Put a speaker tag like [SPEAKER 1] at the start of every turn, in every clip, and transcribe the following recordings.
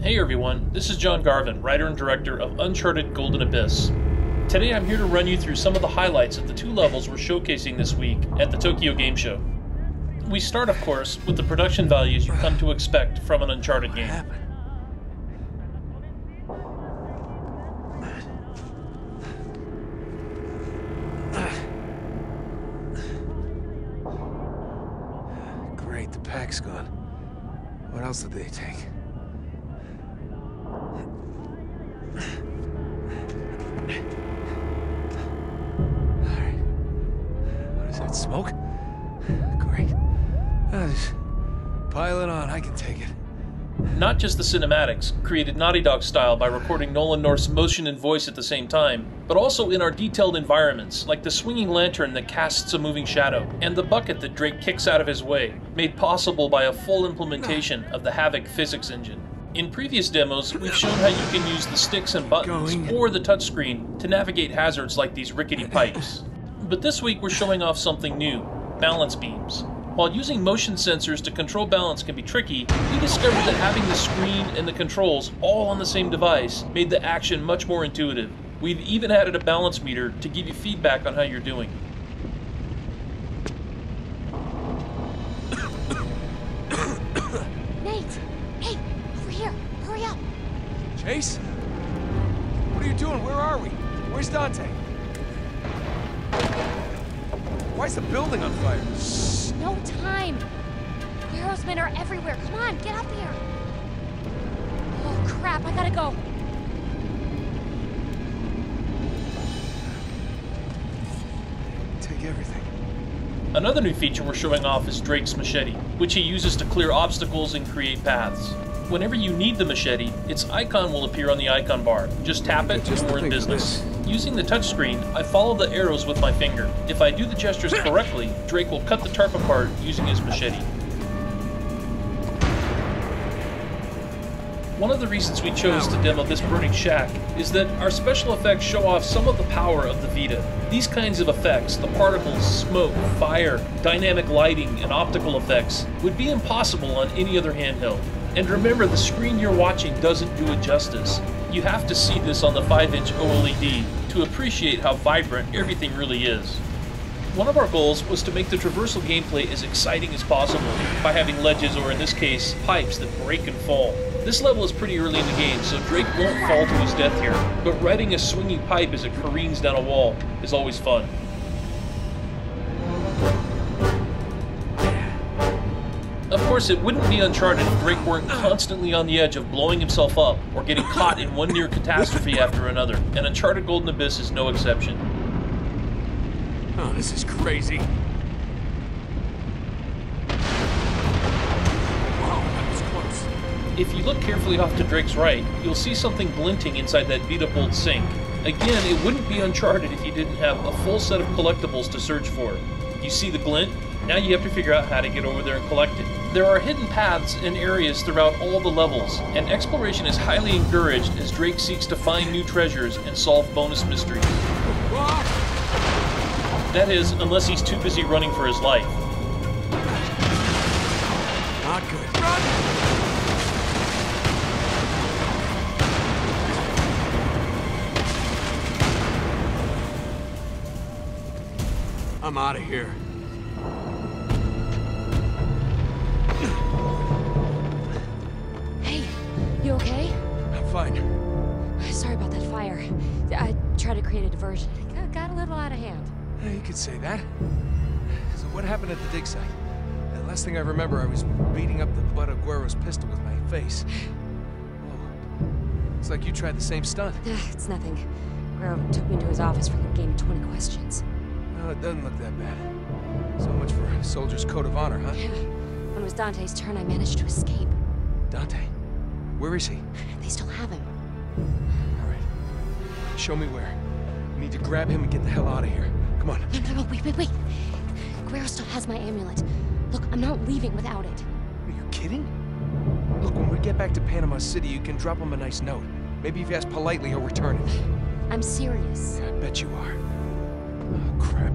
[SPEAKER 1] Hey everyone, this is John Garvin, writer and director of Uncharted Golden Abyss. Today I'm here to run you through some of the highlights of the 2 levels we're showcasing this week at the Tokyo Game Show. We start, of course, with the production values you've come to expect from an Uncharted game.
[SPEAKER 2] Great, the pack's gone. What else did they take? Alright. What is that, smoke? Great. Just pile it on, I can take it.
[SPEAKER 1] Not just the cinematics, created Naughty Dog style by recording Nolan North's motion and voice at the same time, but also in our detailed environments, like the swinging lantern that casts a moving shadow, and the bucket that Drake kicks out of his way, made possible by a full implementation of the Havok physics engine. In previous demos, we've shown how you can use the sticks and buttons or the touchscreen to navigate hazards like these rickety pipes. But this week we're showing off something new, balance beams. While using motion sensors to control balance can be tricky, we discovered that having the screen and the controls all on the same device made the action much more intuitive. We've even added a balance meter to give you feedback on how you're doing.
[SPEAKER 3] Nate! Hey! Over here! Hurry up!
[SPEAKER 2] Chase? What are you doing? Where are we? Where's Dante? Why is the building on fire?
[SPEAKER 3] Shh! No time! Aerosmen are everywhere. Come on, get up here! Oh crap, I gotta go.
[SPEAKER 2] Take everything.
[SPEAKER 1] Another new feature we're showing off is Drake's machete, which he uses to clear obstacles and create paths. Whenever you need the machete, its icon will appear on the icon bar. Just tap it and we're in business. Using the touchscreen, I follow the arrows with my finger. If I do the gestures correctly, Drake will cut the tarp apart using his machete. One of the reasons we chose to demo this burning shack is that our special effects show off some of the power of the Vita. These kinds of effects, the particles, smoke, fire, dynamic lighting, and optical effects, would be impossible on any other handheld. And remember, the screen you're watching doesn't do it justice. You have to see this on the 5-inch OLED to appreciate how vibrant everything really is. One of our goals was to make the traversal gameplay as exciting as possible by having ledges, or in this case, pipes that break and fall. This level is pretty early in the game, so Drake won't fall to his death here, but riding a swinging pipe as it careens down a wall is always fun. Of course, it wouldn't be Uncharted if Drake weren't constantly on the edge of blowing himself up or getting caught in one near catastrophe after another, and Uncharted Golden Abyss is no exception.
[SPEAKER 2] Oh, this is crazy. Whoa, that was close.
[SPEAKER 1] If you look carefully off to Drake's right, you'll see something glinting inside that Vita-pulled sink. Again, it wouldn't be Uncharted if you didn't have a full set of collectibles to search for. You see the glint? Now you have to figure out how to get over there and collect it. There are hidden paths and areas throughout all the levels, and exploration is highly encouraged as Drake seeks to find new treasures and solve bonus mysteries. That is, unless he's too busy running for his life.
[SPEAKER 2] Not good. Run! I'm out of here.
[SPEAKER 3] Hey, you okay?
[SPEAKER 2] I'm fine.
[SPEAKER 3] Sorry about that fire. I tried to create a diversion. It got a little out of hand.
[SPEAKER 2] Yeah, you could say that. So what happened at the dig site? The last thing I remember, I was beating up the butt of Guerro's pistol with my face. Whoa. It's like you tried the same stunt.
[SPEAKER 3] It's nothing. Guerro took me to his office for a game of 20 questions.
[SPEAKER 2] Well, it doesn't look that bad. So much for a soldier's code of honor, huh?
[SPEAKER 3] Yeah. When it was Dante's turn, I managed to escape.
[SPEAKER 2] Dante? Where is he?
[SPEAKER 3] They still have him.
[SPEAKER 2] All right. Show me where. We need to grab him and get the hell out of here. Come on.
[SPEAKER 3] No, wait. Guerro still has my amulet. Look, I'm not leaving without it.
[SPEAKER 2] Are you kidding? Look, when we get back to Panama City, you can drop him a nice note. Maybe if you ask politely, he'll return it.
[SPEAKER 3] I'm serious.
[SPEAKER 2] Yeah, I bet you are. Oh, crap.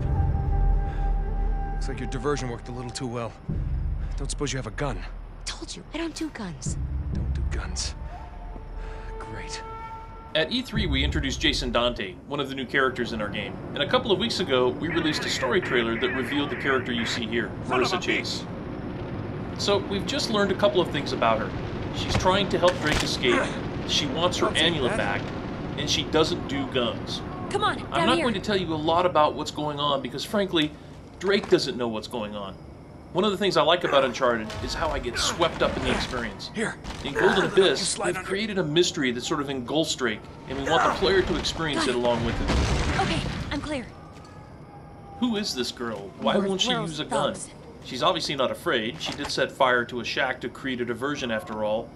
[SPEAKER 2] Looks like your diversion worked a little too well. Don't suppose you have a gun?
[SPEAKER 3] Told you, I don't do guns.
[SPEAKER 2] Don't do guns. Great.
[SPEAKER 1] At E3, we introduced Jason Dante, one of the new characters in our game. And a couple of weeks ago, we released a story trailer that revealed the character you see here, Marissa Chase. So, we've just learned a couple of things about her. She's trying to help Drake escape, she wants her amulet back, and she doesn't do guns.
[SPEAKER 3] Come on,
[SPEAKER 1] I'm not going to tell you a lot about what's going on because, frankly, Drake doesn't know what's going on. One of the things I like about Uncharted is how I get swept up in the experience.
[SPEAKER 2] Here.
[SPEAKER 1] In Golden Abyss, we've created a mystery that sort of engulfs Drake, and we want the player to experience it along with him.
[SPEAKER 3] Okay, I'm clear.
[SPEAKER 1] Who is this girl? Why won't she use a gun? She's obviously not afraid. She did set fire to a shack to create a diversion after all.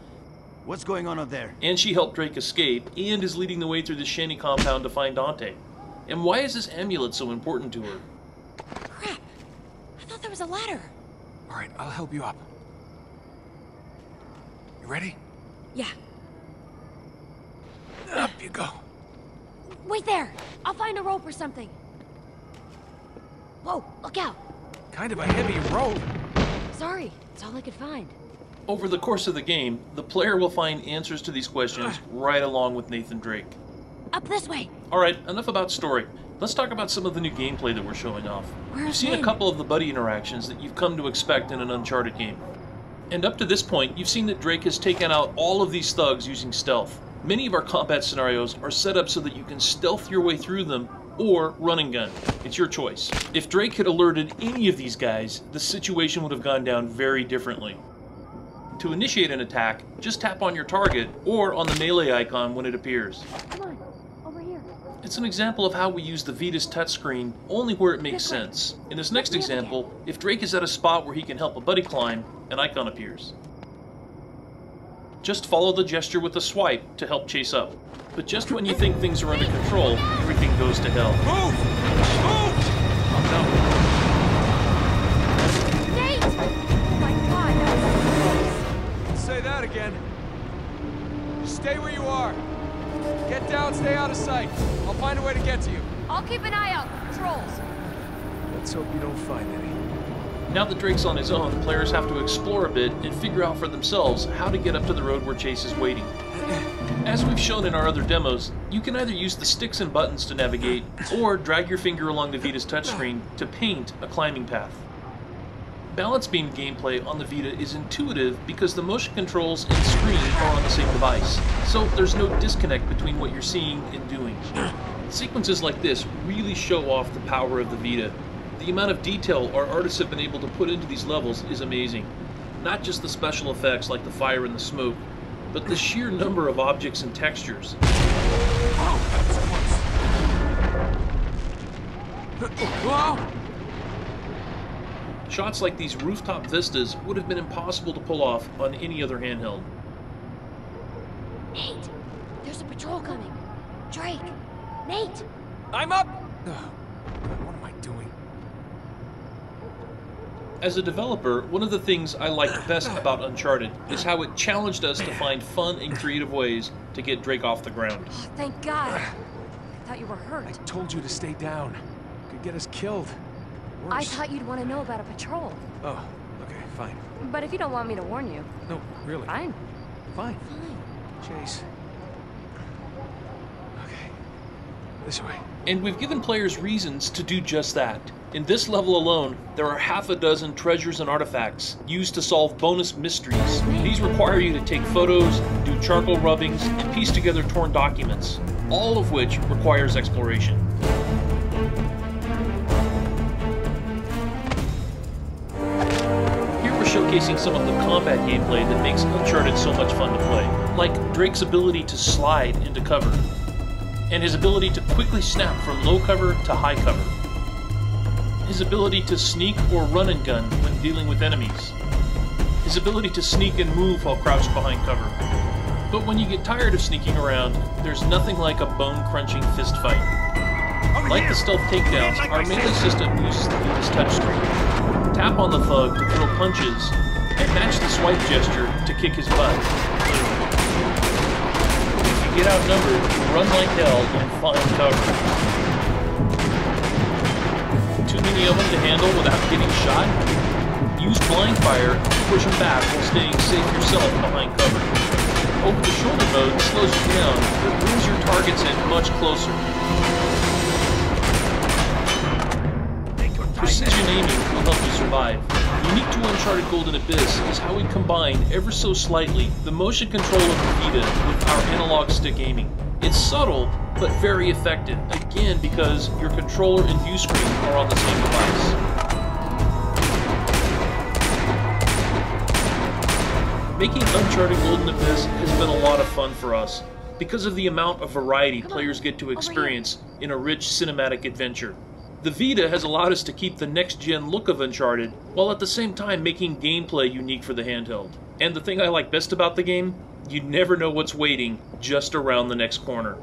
[SPEAKER 4] What's going on up there?
[SPEAKER 1] And she helped Drake escape, and is leading the way through the shanty compound to find Dante. And why is this amulet so important to her?
[SPEAKER 3] Crap. I thought there was a ladder.
[SPEAKER 2] All right, I'll help you up. You ready?
[SPEAKER 3] Yeah.
[SPEAKER 2] Up you go.
[SPEAKER 3] Wait there. I'll find a rope or something. Whoa, look out.
[SPEAKER 2] Kind of a heavy rope.
[SPEAKER 3] Sorry, it's all I could find.
[SPEAKER 1] Over the course of the game, the player will find answers to these questions right along with Nathan Drake.
[SPEAKER 3] Up this way.
[SPEAKER 1] Alright, enough about story. Let's talk about some of the new gameplay that we're showing off. You've seen a couple of the buddy interactions that you've come to expect in an Uncharted game. And up to this point, you've seen that Drake has taken out all of these thugs using stealth. Many of our combat scenarios are set up so that you can stealth your way through them or run and gun. It's your choice. If Drake had alerted any of these guys, the situation would have gone down very differently. To initiate an attack, just tap on your target or on the melee icon when it appears.
[SPEAKER 3] Come on, over here.
[SPEAKER 1] It's an example of how we use the Vita's touchscreen only where it makes sense. In this next example, if Drake is at a spot where he can help a buddy climb, an icon appears. Just follow the gesture with a swipe to help chase up. But just when you think things are under control, everything goes to hell.
[SPEAKER 2] Move! Move! Oh,
[SPEAKER 3] Nate! Oh my god, that was so close.
[SPEAKER 2] no. Say that again. Stay where you are. Get down, stay out of sight. I'll find a way to get to you.
[SPEAKER 3] I'll keep an eye out for patrols.
[SPEAKER 2] Let's hope you don't find any.
[SPEAKER 1] Now that Drake's on his own, players have to explore a bit and figure out for themselves how to get up to the road where Chase is waiting. As we've shown in our other demos, you can either use the sticks and buttons to navigate, or drag your finger along the Vita's touchscreen to paint a climbing path. Balance beam gameplay on the Vita is intuitive because the motion controls and screen are on the same device, so there's no disconnect between what you're seeing and doing. Sequences like this really show off the power of the Vita. The amount of detail our artists have been able to put into these levels is amazing. Not just the special effects like the fire and the smoke, but the sheer number of objects and textures.
[SPEAKER 2] Whoa!
[SPEAKER 1] Shots like these rooftop vistas would have been impossible to pull off on any other handheld.
[SPEAKER 3] Nate, there's a patrol coming. Drake, Nate!
[SPEAKER 2] I'm up! Oh, God, what am I doing?
[SPEAKER 1] As a developer, one of the things I liked best about Uncharted is how it challenged us to find fun and creative ways to get Drake off the ground.
[SPEAKER 3] Oh, thank God. I thought you were
[SPEAKER 2] I
[SPEAKER 3] hurt.
[SPEAKER 2] told you to stay down. Could get us killed. Worse.
[SPEAKER 3] I thought you'd want to know about a patrol.
[SPEAKER 2] Oh, okay, fine.
[SPEAKER 3] But if you don't want me to warn you,
[SPEAKER 2] No, really.
[SPEAKER 3] fine.
[SPEAKER 2] Fine.
[SPEAKER 3] Fine.
[SPEAKER 2] Chase. Okay. This way.
[SPEAKER 1] And we've given players reasons to do just that. In this level alone, there are half a dozen treasures and artifacts used to solve bonus mysteries. These require you to take photos, do charcoal rubbings, and piece together torn documents, all of which requires exploration. Here we're showcasing some of the combat gameplay that makes Uncharted so much fun to play, like Drake's ability to slide into cover, and his ability to quickly snap from low cover to high cover. His ability to sneak or run and gun when dealing with enemies. His ability to sneak and move while crouched behind cover. But when you get tired of sneaking around, there's nothing like a bone-crunching fist fight. Like the stealth takedowns, our melee system uses the Vita's touchscreen. Tap on the thug to throw punches, and match the swipe gesture to kick his butt. If you get outnumbered, run like hell and find cover. Too many of them to handle without getting shot? Use blind fire to push them back while staying safe yourself behind cover. Over-the-shoulder mode slows you down, but brings your targets in much closer. Precision aiming will help you survive. Unique to Uncharted Golden Abyss is how we combine, ever so slightly, the motion control of the Vita with our analog stick aiming. It's subtle, but very effective, again because your controller and view screen are on the same device. Making Uncharted Golden Abyss has been a lot of fun for us, because of the amount of variety players get to experience in a rich cinematic adventure. The Vita has allowed us to keep the next-gen look of Uncharted, while at the same time making gameplay unique for the handheld. And the thing I like best about the game? You never know what's waiting just around the next corner.